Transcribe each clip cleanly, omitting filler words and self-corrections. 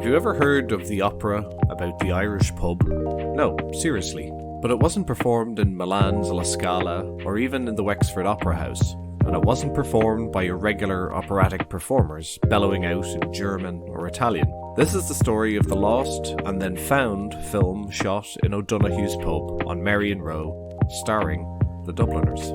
Have you ever heard of the opera about the Irish pub? No, seriously. But it wasn't performed in Milan's La Scala or even in the Wexford Opera House. And it wasn't performed by irregular operatic performers bellowing out in German or Italian. This is the story of the lost and then found film shot in O'Donoghue's pub on Merrion Row, starring the Dubliners.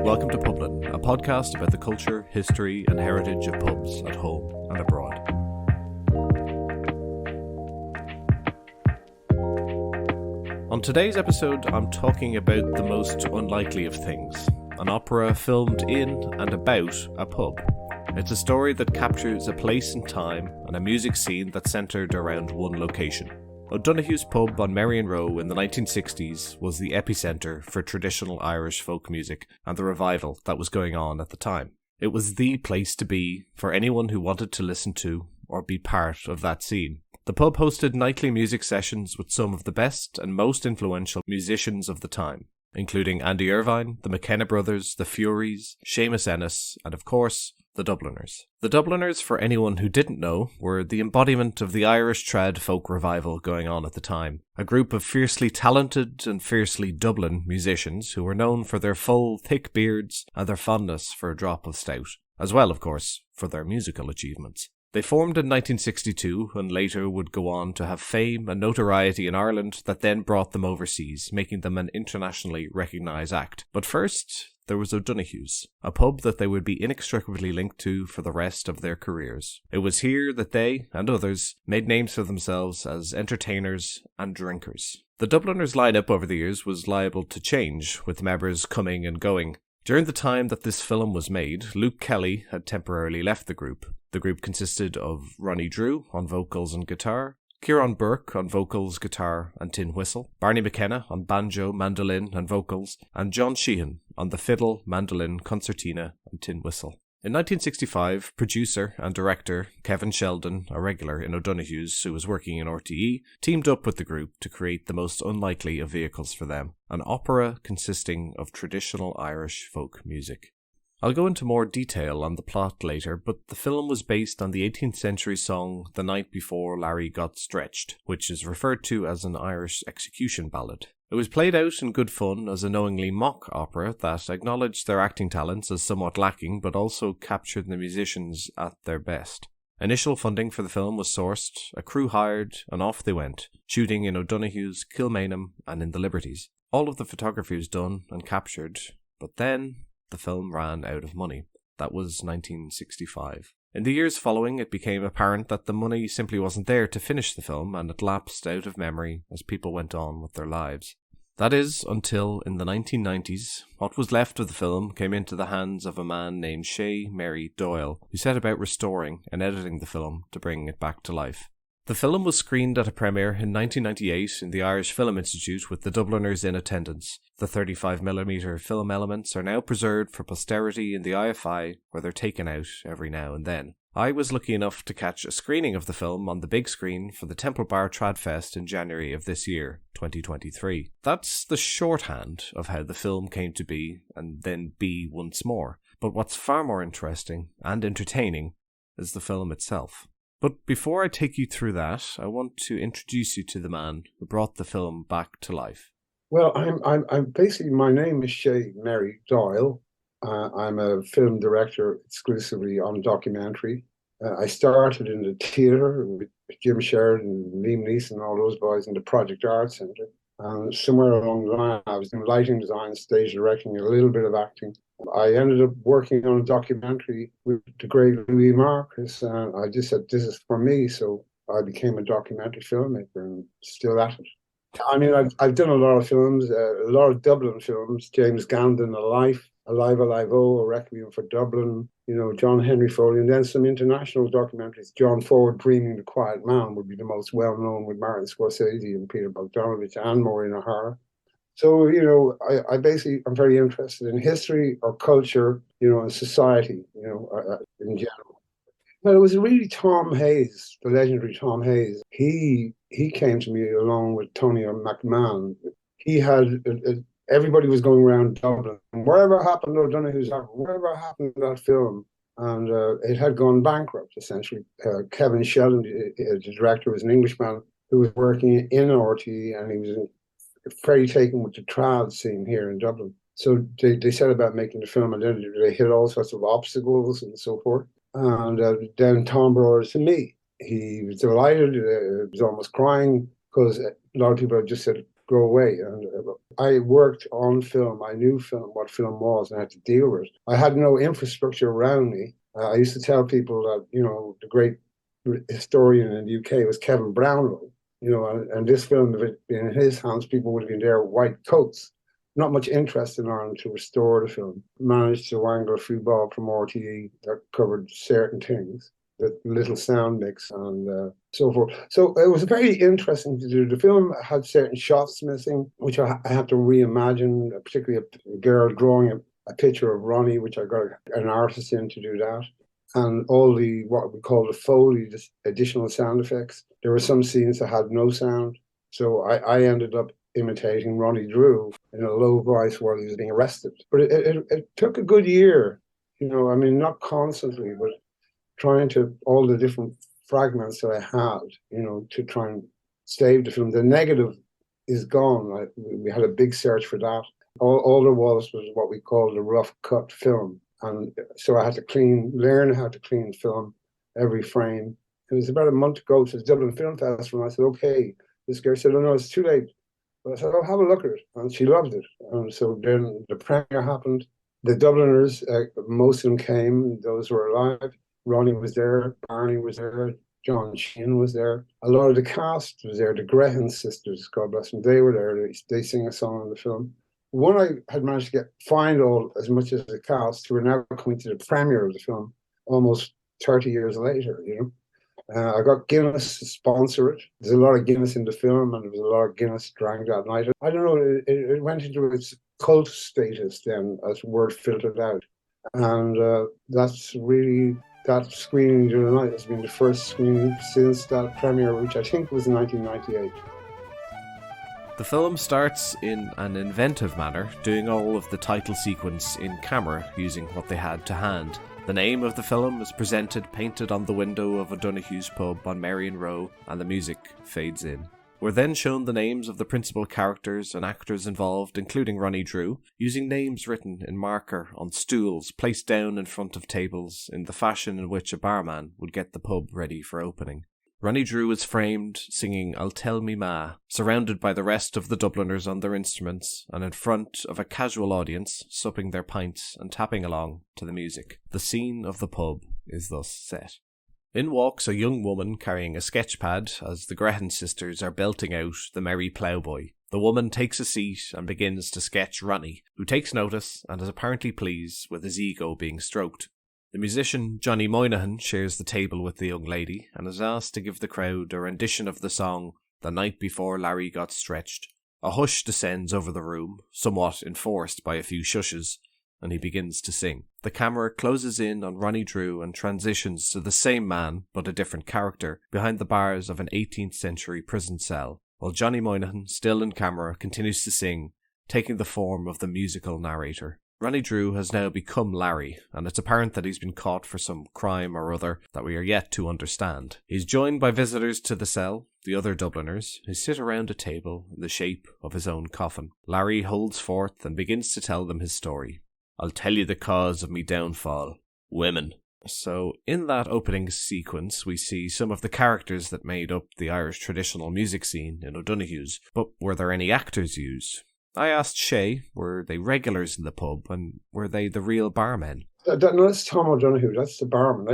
Welcome to Publin, a podcast about the culture, history and heritage of pubs at home and abroad. On today's episode, I'm talking about the most unlikely of things, an opera filmed in and about a pub. It's a story that captures a place and time and a music scene that's centred around one location. O'Donoghue's pub on Merrion Row in the 1960s was the epicentre for traditional Irish folk music and the revival that was going on at the time. It was the place to be for anyone who wanted to listen to or be part of that scene. The pub hosted nightly music sessions with some of the best and most influential musicians of the time, including Andy Irvine, the McKenna Brothers, the Furies, Seamus Ennis, and of course, the Dubliners. The Dubliners, for anyone who didn't know, were the embodiment of the Irish trad folk revival going on at the time. A group of fiercely talented and fiercely Dublin musicians who were known for their full, thick beards and their fondness for a drop of stout, as well, of course, for their musical achievements. They formed in 1962 and later would go on to have fame and notoriety in Ireland that then brought them overseas, making them an internationally recognised act. But first, there was O'Donoghue's, a pub that they would be inextricably linked to for the rest of their careers. It was here that they, and others, made names for themselves as entertainers and drinkers. The Dubliners' lineup over the years was liable to change, with members coming and going. During the time that this film was made, Luke Kelly had temporarily left the group. The group consisted of Ronnie Drew on vocals and guitar, Kieran Burke on vocals, guitar and tin whistle, Barney McKenna on banjo, mandolin and vocals, and John Sheehan on the fiddle, mandolin, concertina and tin whistle. In 1965, producer and director Kevin Sheldon, a regular in O'Donoghue's who was working in RTE, teamed up with the group to create the most unlikely of vehicles for them, an opera consisting of traditional Irish folk music. I'll go into more detail on the plot later, but the film was based on the 18th century song The Night Before Larry Got Stretched, which is referred to as an Irish execution ballad. It was played out in good fun as a knowingly mock opera that acknowledged their acting talents as somewhat lacking, but also captured the musicians at their best. Initial funding for the film was sourced, a crew hired, and off they went, shooting in O'Donoghue's, Kilmainham, and in the Liberties. All of the photography was done and captured, but then the film ran out of money. That was 1965. In the years following, it became apparent that the money simply wasn't there to finish the film, and it lapsed out of memory as people went on with their lives. That is, until in the 1990s, what was left of the film came into the hands of a man named Shay Mary Doyle, who set about restoring and editing the film to bring it back to life. The film was screened at a premiere in 1998 in the Irish Film Institute with the Dubliners in attendance. The 35mm film elements are now preserved for posterity in the IFI, where they're taken out every now and then. I was lucky enough to catch a screening of the film on the big screen for the Temple Bar Tradfest in January of this year, 2023. That's the shorthand of how the film came to be and then be once more. But what's far more interesting and entertaining is the film itself. But before I take you through that, I want to introduce you to the man who brought the film back to life. Well, I'm basically, my name is Shay Mary Doyle. I'm a film director exclusively on documentary. I started in the theatre with Jim Sheridan, Liam Neeson, and all those boys in the Project Arts Centre. And somewhere along the line, I was in lighting design, stage directing, a little bit of acting. I ended up working on a documentary with the great Louis Marcus, and I just said, this is for me, so I became a documentary filmmaker and still at it. I mean, I've done a lot of films, a lot of Dublin films, James Gandon, Alive, Alive-O, A Requiem for Dublin, John Henry Foley, and then some international documentaries. John Ford, Dreaming the Quiet Man would be the most well-known with Martin Scorsese and Peter Bogdanovich and Maureen O'Hara. So, I'm very interested in history or culture, and society, in general. Well, it was really Tom Hayes, the legendary Tom Hayes. He came to me along with Tony McMahon. He had everybody was going around Dublin. Wherever happened to O'Donoghue's Opera, wherever happened to that film, and it had gone bankrupt essentially. Kevin Sheldon, the director, was an Englishman who was working in RT, and he was very taken with the trad scene here in Dublin. So they set about making the film, and then they hit all sorts of obstacles and so forth. And then Tom brought it to me. He was delighted. He was almost crying because a lot of people had just said, go away. And I worked on film. I knew film, what film was, and I had to deal with it. I had no infrastructure around me. I used to tell people that, the great historian in the UK was Kevin Brownlow, and this film, if it been in his hands, people would have been there with white coats. Not much interest in Ireland to restore the film. Managed to wangle a few bob from RTE that covered certain things, with little sound mix and so forth. So it was very interesting to do. The film had certain shots missing, which I had to reimagine, particularly a girl drawing a picture of Ronnie, which I got an artist in to do that. And all the, what we call the Foley, the additional sound effects. There were some scenes that had no sound. So I ended up imitating Ronnie Drew in a low voice while he was being arrested. But it took a good year, not constantly, but trying to, all the different fragments that I had, to try and save the film. The negative is gone. We had a big search for that. All there was what we called a rough cut film. And so I had to learn how to clean film every frame. It was about a month ago to the Dublin Film Festival, and I said, okay. This girl said, oh, no, it's too late. But I said, I'll have a look at it. And she loved it. And so then the premiere happened. The Dubliners, most of them came. Those were alive. Ronnie was there. Barney was there. John Sheen was there. A lot of the cast was there. The Graham sisters, God bless them, they were there. They sing a song in the film. When I had managed to find all as much as the cast, who were now coming to the premiere of the film almost 30 years later, I got Guinness to sponsor it. There's a lot of Guinness in the film, and there was a lot of Guinness drank that night. I don't know, it went into its cult status then as word filtered out. And that's really, that screening during the night has been the first screening since that premiere, which I think was in 1998. The film starts in an inventive manner, doing all of the title sequence in camera using what they had to hand. The name of the film is presented painted on the window of O'Donoghue's pub on Merrion Row, and the music fades in. We're then shown the names of the principal characters and actors involved, including Ronnie Drew, using names written in marker on stools placed down in front of tables in the fashion in which a barman would get the pub ready for opening. Ronnie Drew is framed singing I'll Tell Me Ma, surrounded by the rest of the Dubliners on their instruments and in front of a casual audience supping their pints and tapping along to the music. The scene of the pub is thus set. In walks a young woman carrying a sketch pad as the Graham sisters are belting out The Merry Ploughboy. The woman takes a seat and begins to sketch Ronnie, who takes notice and is apparently pleased with his ego being stroked. The musician Johnny Moynihan shares the table with the young lady and is asked to give the crowd a rendition of the song The Night Before Larry Got Stretched. A hush descends over the room, somewhat enforced by a few shushes, and he begins to sing. The camera closes in on Ronnie Drew and transitions to the same man, but a different character, behind the bars of an 18th century prison cell, while Johnny Moynihan, still in camera, continues to sing, taking the form of the musical narrator. Ronnie Drew has now become Larry, and it's apparent that he's been caught for some crime or other that we are yet to understand. He's joined by visitors to the cell, the other Dubliners, who sit around a table in the shape of his own coffin. Larry holds forth and begins to tell them his story. I'll tell you the cause of me downfall. Women. So, in that opening sequence, we see some of the characters that made up the Irish traditional music scene in O'Donoghue's, but were there any actors used? I asked Shay, were they regulars in the pub, and were they the real barmen? No, that's Tom O'Donoghue. That's the barman.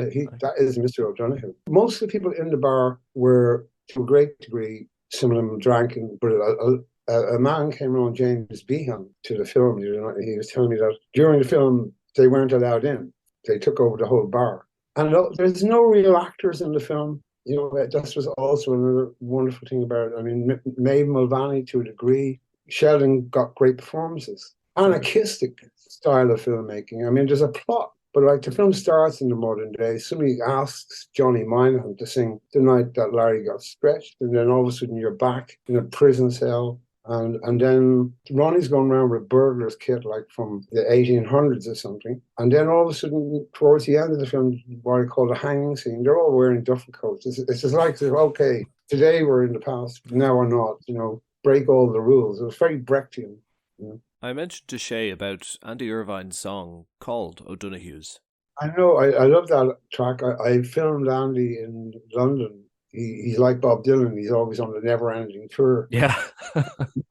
That is Mr. O'Donoghue. Most of the people in the bar were, to a great degree, some of them drank, but a man came along, James Behan, to the film. He was telling me that during the film, they weren't allowed in. They took over the whole bar. And there's no real actors in the film. That was also another wonderful thing about it. I mean, Maeve Mulvaney, to a degree, Sheldon got great performances. Anarchistic style of filmmaking. I mean, there's a plot, but like the film starts in the modern day, somebody asks Johnny Moynihan to sing The Night That Larry Got Stretched, and then all of a sudden you're back in a prison cell And then Ronnie's going around with a burglar's kit like from the 1800s or something. And then all of a sudden, towards the end of the film, what I call the hanging scene, they're all wearing duffel coats. It's just like, okay, today we're in the past, now we're not, break all the rules. It was very Brechtian. I mentioned to Shay about Andy Irvine's song called O'Donoghue's. I know, I love that track. I filmed Andy in London. He's like Bob Dylan. He's always on the never-ending tour. Yeah.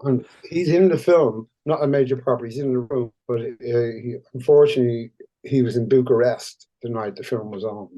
And he's in the film, not a major part, he's in the room, but unfortunately, he was in Bucharest the night the film was on.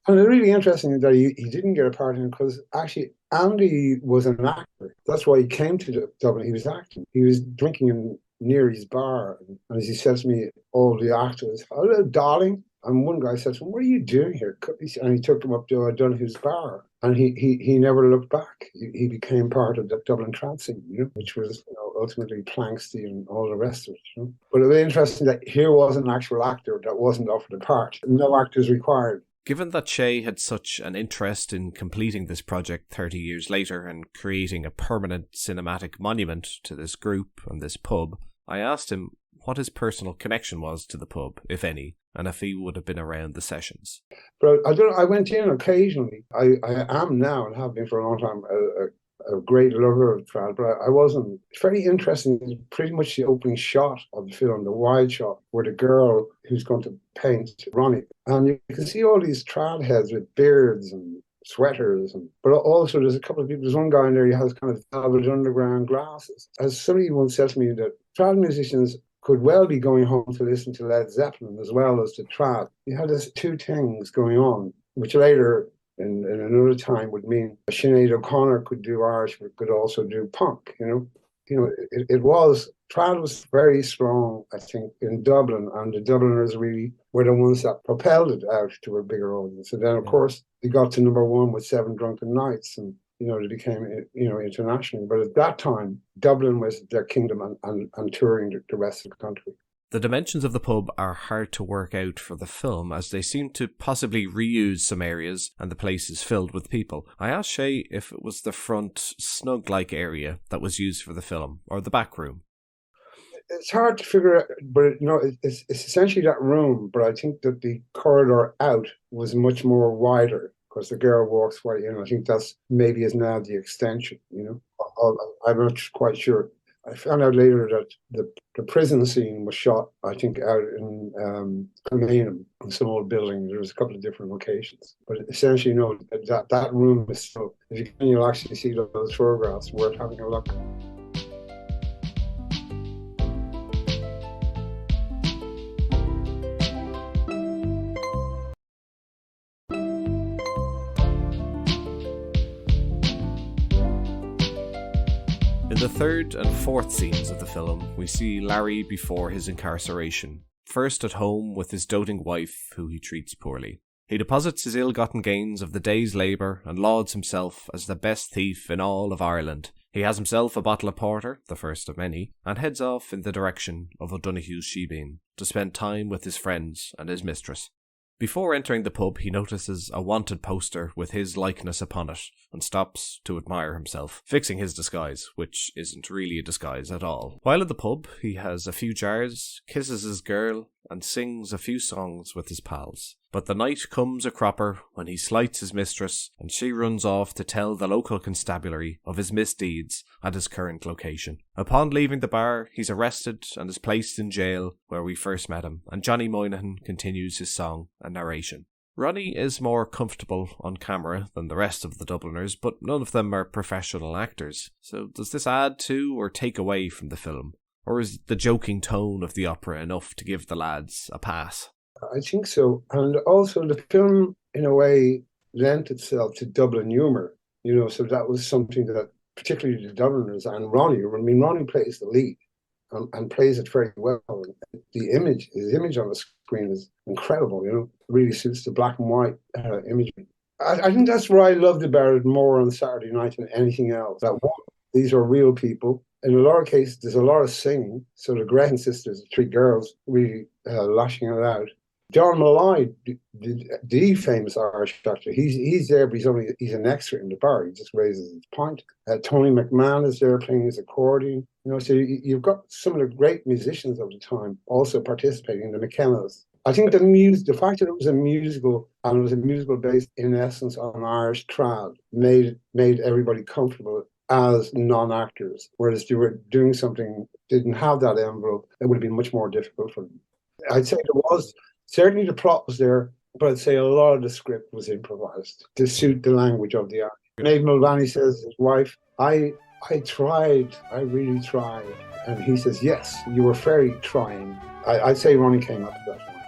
And it's really interesting that he didn't get a part in it because actually Andy was an actor. That's why he came to Dublin. He was acting. He was drinking in near his bar. And as he said to me, all the actors, hello, darling. And one guy said to him, what are you doing here? And he took him up to Donoghue's bar. And he never looked back. He became part of the Dublin trad scene, which was ultimately Planksty and all the rest of it. But it was interesting that here was an actual actor that wasn't offered a part. No actors required. Given that Shay had such an interest in completing this project 30 years later and creating a permanent cinematic monument to this group and this pub, I asked him what his personal connection was to the pub, if any, and if he would have been around the sessions. But I went in occasionally. I am now, and have been for a long time, a great lover of trad, but I wasn't. It's very interesting. Pretty much the opening shot of the film, the wide shot, where the girl who's going to paint Ronnie, and you can see all these trad heads with beards and sweaters, but also there's a couple of people. There's one guy in there. He has kind of Velvet Underground glasses. As somebody once said to me, that trad musicians could well be going home to listen to Led Zeppelin as well as to trad. You had these two things going on, which later in another time would mean Sinead O'Connor could do Irish, but could also do punk. It was trad was very strong, I think, in Dublin, and the Dubliners really were the ones that propelled it out to a bigger audience. And then, of course, they got to number one with Seven Drunken Nights, and they became international. But at that time, Dublin was their kingdom, and touring the rest of the country. The dimensions of the pub are hard to work out for the film, as they seem to possibly reuse some areas and the place is filled with people. I asked Shay if it was the front snug-like area that was used for the film, or the back room. It's hard to figure out, but it's essentially that room, but I think that the corridor out was much more wider because the girl walks right in. I think that's maybe is now the extension, I'm not quite sure. I found out later that the prison scene was shot, I think, out in Kilmainham, in some old building. There was a couple of different locations. But essentially, that room is still, if you can, you'll actually see those photographs, worth having a look. In the third and fourth scenes of the film, we see Larry before his incarceration, first at home with his doting wife, who he treats poorly. He deposits his ill-gotten gains of the day's labour and lauds himself as the best thief in all of Ireland. He has himself a bottle of porter, the first of many, and heads off in the direction of O'Donoghue's shebeen to spend time with his friends and his mistress. Before entering the pub, he notices a wanted poster with his likeness upon it and stops to admire himself, fixing his disguise, which isn't really a disguise at all. While at the pub, he has a few jars, kisses his girl, and sings a few songs with his pals. But the night comes a cropper when he slights his mistress, and she runs off to tell the local constabulary of his misdeeds at his current location. Upon leaving the bar, he's arrested and is placed in jail where we first met him, and Johnny Moynihan continues his song and narration. Ronnie is more comfortable on camera than the rest of the Dubliners, but none of them are professional actors. So does this add to or take away from the film? Or is the joking tone of the opera enough to give the lads a pass? I think so. And also the film, in a way, lent itself to Dublin humour, so that was something that particularly the Dubliners and Ronnie, Ronnie plays the lead and plays it very well. His image on the screen is incredible, It really suits the black and white imagery. I think that's what I loved about it more on Saturday night than anything else. That one, these are real people. In a lot of cases, there's a lot of singing. So the Graham sisters, the three girls, really lashing it out. John Malloy, the famous Irish actor, he's there, but he's an extra in the bar. He just raises his pint. Tony McMahon is there playing his accordion. So you've got some of the great musicians of the time also participating. The McKennas. I think the fact that it was a musical and it was a musical based in essence on Irish trad made everybody comfortable as non-actors, whereas they were doing something didn't have that envelope. It would have been much more difficult for them. I'd say there was. Certainly the plot was there, but I'd say a lot of the script was improvised to suit the language of the act. Nate Mulvaney says his wife, I tried, I really tried. And he says, yes, you were very trying. I'd say Ronnie came up with that one.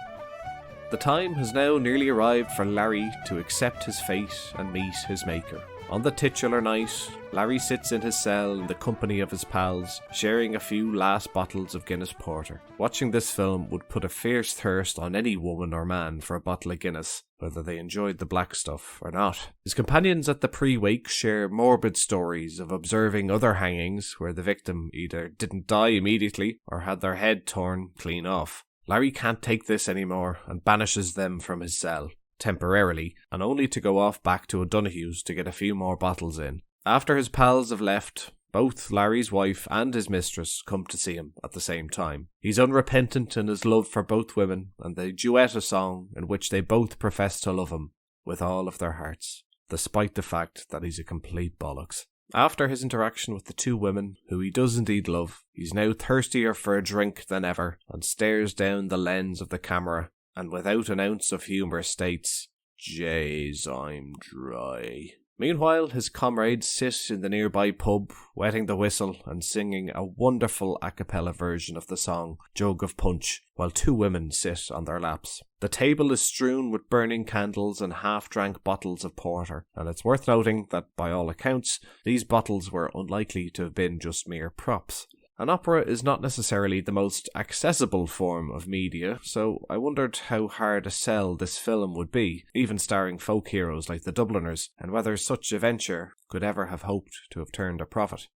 The time has now nearly arrived for Larry to accept his fate and meet his maker. On the titular night, Larry sits in his cell in the company of his pals, sharing a few last bottles of Guinness Porter. Watching this film would put a fierce thirst on any woman or man for a bottle of Guinness, whether they enjoyed the black stuff or not. His companions at the pre-wake share morbid stories of observing other hangings where the victim either didn't die immediately or had their head torn clean off. Larry can't take this anymore and banishes them from his cell. Temporarily, and only to go off back to O'Donoghue's to get a few more bottles in. After his pals have left, both Larry's wife and his mistress come to see him at the same time. He's unrepentant in his love for both women, and they duet a song in which they both profess to love him with all of their hearts, despite the fact that he's a complete bollocks. After his interaction with the two women, who he does indeed love, he's now thirstier for a drink than ever, and stares down the lens of the camera, and without an ounce of humour states, "Jays, I'm dry." Meanwhile, his comrades sit in the nearby pub, wetting the whistle and singing a wonderful a cappella version of the song Jug of Punch, while two women sit on their laps. The table is strewn with burning candles and half-drank bottles of porter, and it's worth noting that, by all accounts, these bottles were unlikely to have been just mere props. An opera is not necessarily the most accessible form of media, so I wondered how hard a sell this film would be, even starring folk heroes like the Dubliners, and whether such a venture could ever have hoped to have turned a profit.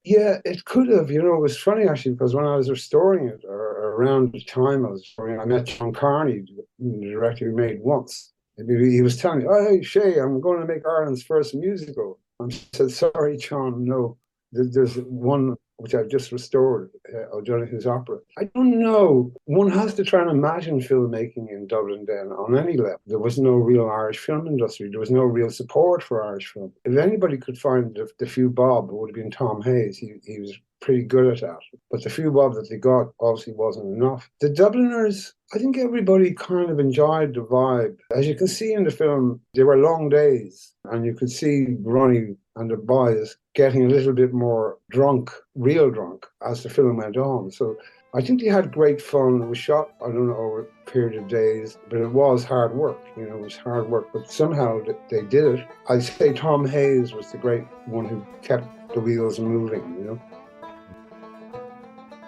Yeah, it could have. It was funny actually, because when I was restoring it, or around the time I was restoring it, I met John Carney, the director who made Once. He was telling me, "Oh, hey, Shay, I'm going to make Ireland's first musical." I said, "Sorry, John, no. There's one which I've just restored, O'Donoghue's opera." I don't know. One has to try and imagine filmmaking in Dublin then on any level. There was no real Irish film industry. There was no real support for Irish film. If anybody could find the few bob, it would have been Tom Hayes. He was pretty good at that. But the few bob that they got obviously wasn't enough. The Dubliners, I think everybody kind of enjoyed the vibe. As you can see in the film, they were long days, and you could see Ronnie and the boys getting a little bit more drunk, real drunk, as the film went on. So I think they had great fun. It was shot, I don't know, over a period of days, but it was hard work. It was hard work, but somehow they did it. I'd say Tom Hayes was the great one who kept the wheels moving.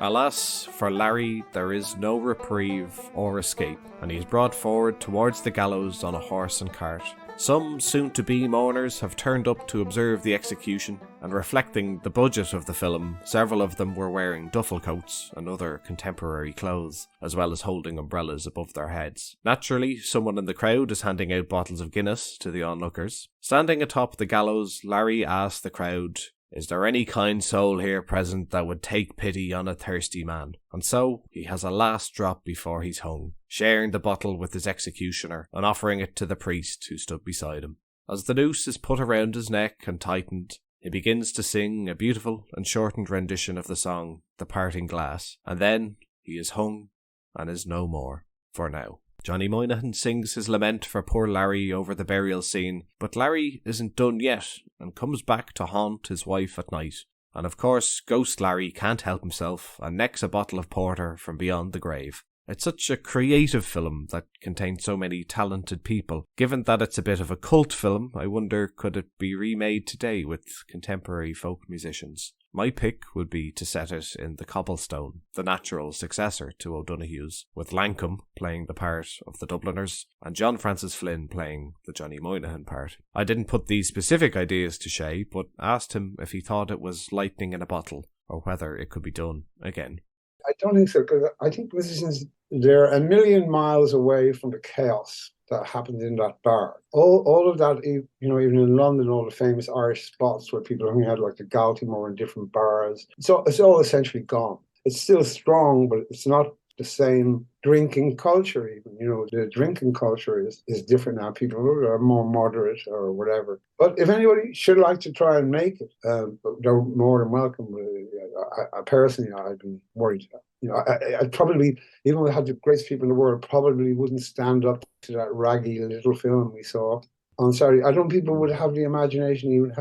Alas, for Larry, there is no reprieve or escape, and he is brought forward towards the gallows on a horse and cart. Some soon-to-be mourners have turned up to observe the execution, and reflecting the budget of the film, several of them were wearing duffel coats and other contemporary clothes, as well as holding umbrellas above their heads. Naturally, someone in the crowd is handing out bottles of Guinness to the onlookers. Standing atop the gallows, Larry asked the crowd, "Is there any kind soul here present that would take pity on a thirsty man?" And so he has a last drop before he's hung, sharing the bottle with his executioner and offering it to the priest who stood beside him. As the noose is put around his neck and tightened, he begins to sing a beautiful and shortened rendition of the song, The Parting Glass, and then he is hung and is no more, for now. Johnny Moynihan sings his lament for poor Larry over the burial scene, but Larry isn't done yet and comes back to haunt his wife at night. And of course, Ghost Larry can't help himself and necks a bottle of porter from beyond the grave. It's such a creative film that contains so many talented people. Given that it's a bit of a cult film, I wonder could it be remade today with contemporary folk musicians? My pick would be to set it in the Cobblestone, the natural successor to O'Donoghue's, with Lancome playing the part of the Dubliners and John Francis Flynn playing the Johnny Moynihan part. I didn't put these specific ideas to Shay, but asked him if he thought it was lightning in a bottle or whether it could be done again. I don't think so, because I think musicians, they're a million miles away from the chaos that happened in that bar. All of that, even in London, all the famous Irish spots where people hung out, like the Galtymore in different bars, it's all essentially gone. It's still strong, but it's not the same drinking culture even. The drinking culture is different now. People are more moderate or whatever. But if anybody should like to try and make it, they're more than welcome. I personally, I'd be worried. I'd probably, even though I had the greatest people in the world, probably wouldn't stand up to that raggy little film we saw on Saturday. I don't think people would have the imagination even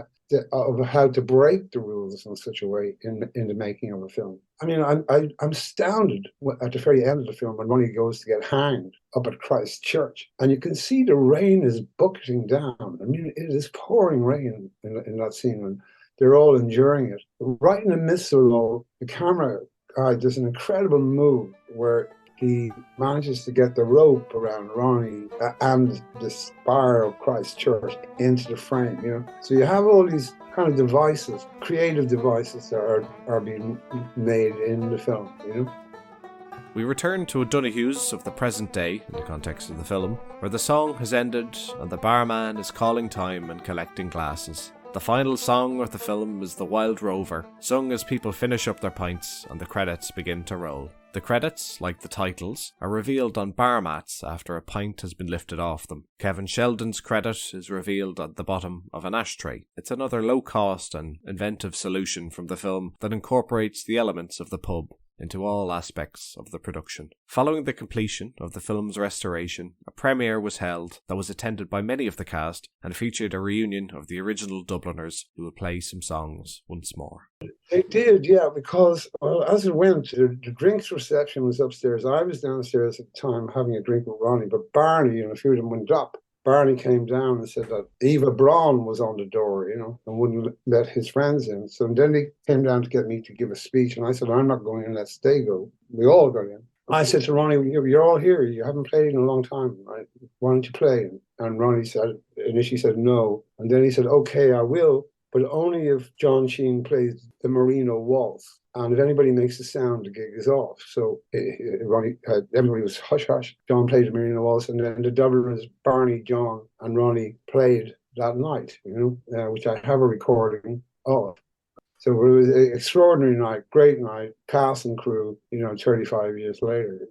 of how to break the rules in such a way in the making of a film. I mean, I'm astounded at the very end of the film when Ronnie goes to get hanged up at Christ Church, and you can see the rain is bucketing down. I mean, it is pouring rain in that scene, and they're all enduring it. Right in the midst of it all, the camera guy does an incredible move where he manages to get the rope around Ronnie and the spire of Christ Church into the frame, So you have all these kind of devices, creative devices that are being made in the film. We return to O'Donoghue's of the present day, in the context of the film, where the song has ended and the barman is calling time and collecting glasses. The final song of the film is The Wild Rover, sung as people finish up their pints and the credits begin to roll. The credits, like the titles, are revealed on bar mats after a pint has been lifted off them. Kevin Sheldon's credit is revealed at the bottom of an ashtray. It's another low-cost and inventive solution from the film that incorporates the elements of the pub into all aspects of the production. Following the completion of the film's restoration, a premiere was held that was attended by many of the cast and featured a reunion of the original Dubliners who would play some songs once more. They did, yeah, because as it went, the drinks reception was upstairs. I was downstairs at the time having a drink with Ronnie, but Barney and a few of them went up. Barney came down and said that Eva Braun was on the door, and wouldn't let his friends in. So then they came down to get me to give a speech, and I said, I'm not going in, let's they go. We all got in. I said to Ronnie, you're all here, you haven't played in a long time. Why don't you play? And Ronnie initially said no. And then he said, okay, I will, but only if John Sheen plays the Merino Waltz. And if anybody makes a sound, the gig is off. So everybody was hush-hush. John played the Merino Waltz, and then the Dubliners, Barney, John, and Ronnie played that night, which I have a recording of. So it was an extraordinary night, great night, cast and crew, 35 years later.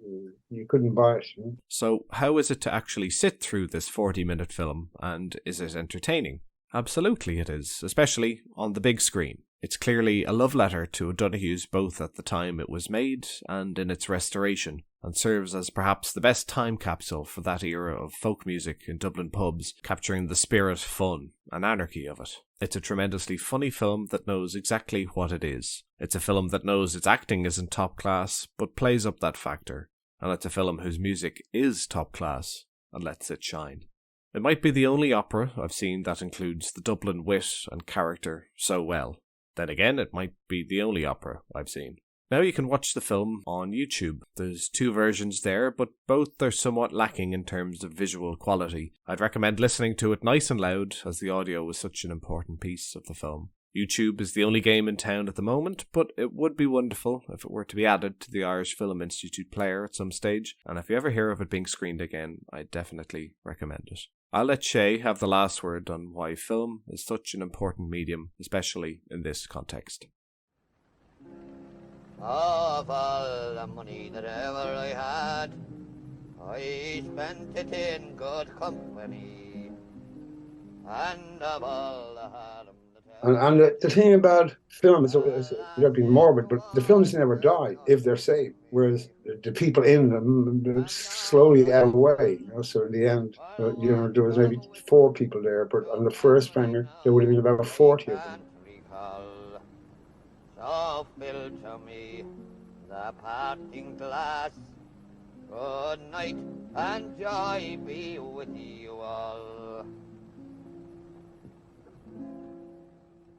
You couldn't buy it. So how is it to actually sit through this 40-minute film, and is it entertaining? Absolutely it is, especially on the big screen. It's clearly a love letter to O'Donoghue's both at the time it was made and in its restoration, and serves as perhaps the best time capsule for that era of folk music in Dublin pubs, capturing the spirit, fun, and anarchy of it. It's a tremendously funny film that knows exactly what it is. It's a film that knows its acting isn't top class, but plays up that factor. And it's a film whose music is top class, and lets it shine. It might be the only opera I've seen that includes the Dublin wit and character so well. Then again, it might be the only opera I've seen. Now you can watch the film on YouTube. There's 2 versions there, but both are somewhat lacking in terms of visual quality. I'd recommend listening to it nice and loud, as the audio is such an important piece of the film. YouTube is the only game in town at the moment, but it would be wonderful if it were to be added to the Irish Film Institute player at some stage, and if you ever hear of it being screened again, I definitely recommend it. I'll let Shay have the last word on why film is such an important medium, especially in this context. Of all the money that ever I had, I spent it in good company, and of all the harm. And the thing about film is not being morbid, but the films never die if they're saved, whereas the people in them slowly ebb away. So in the end, there was maybe 4 people there, but on the first premiere, there would have been about 40 of them. So fill to me the parting glass. Good night and joy be with you all.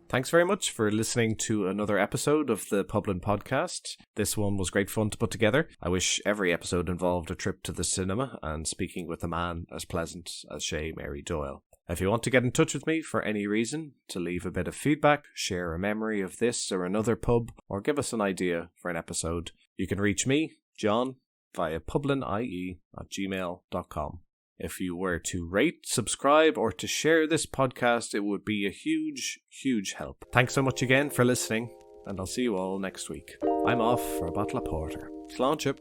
Thanks very much for listening to another episode of the Publin Podcast. This one was great fun to put together. I wish every episode involved a trip to the cinema and speaking with a man as pleasant as Shay Mary Doyle. If you want to get in touch with me for any reason, to leave a bit of feedback, share a memory of this or another pub, or give us an idea for an episode, you can reach me, John, via publinie@gmail.com. If you were to rate, subscribe, or to share this podcast, it would be a huge, huge help. Thanks so much again for listening, and I'll see you all next week. I'm off for a bottle of porter. Sláinte.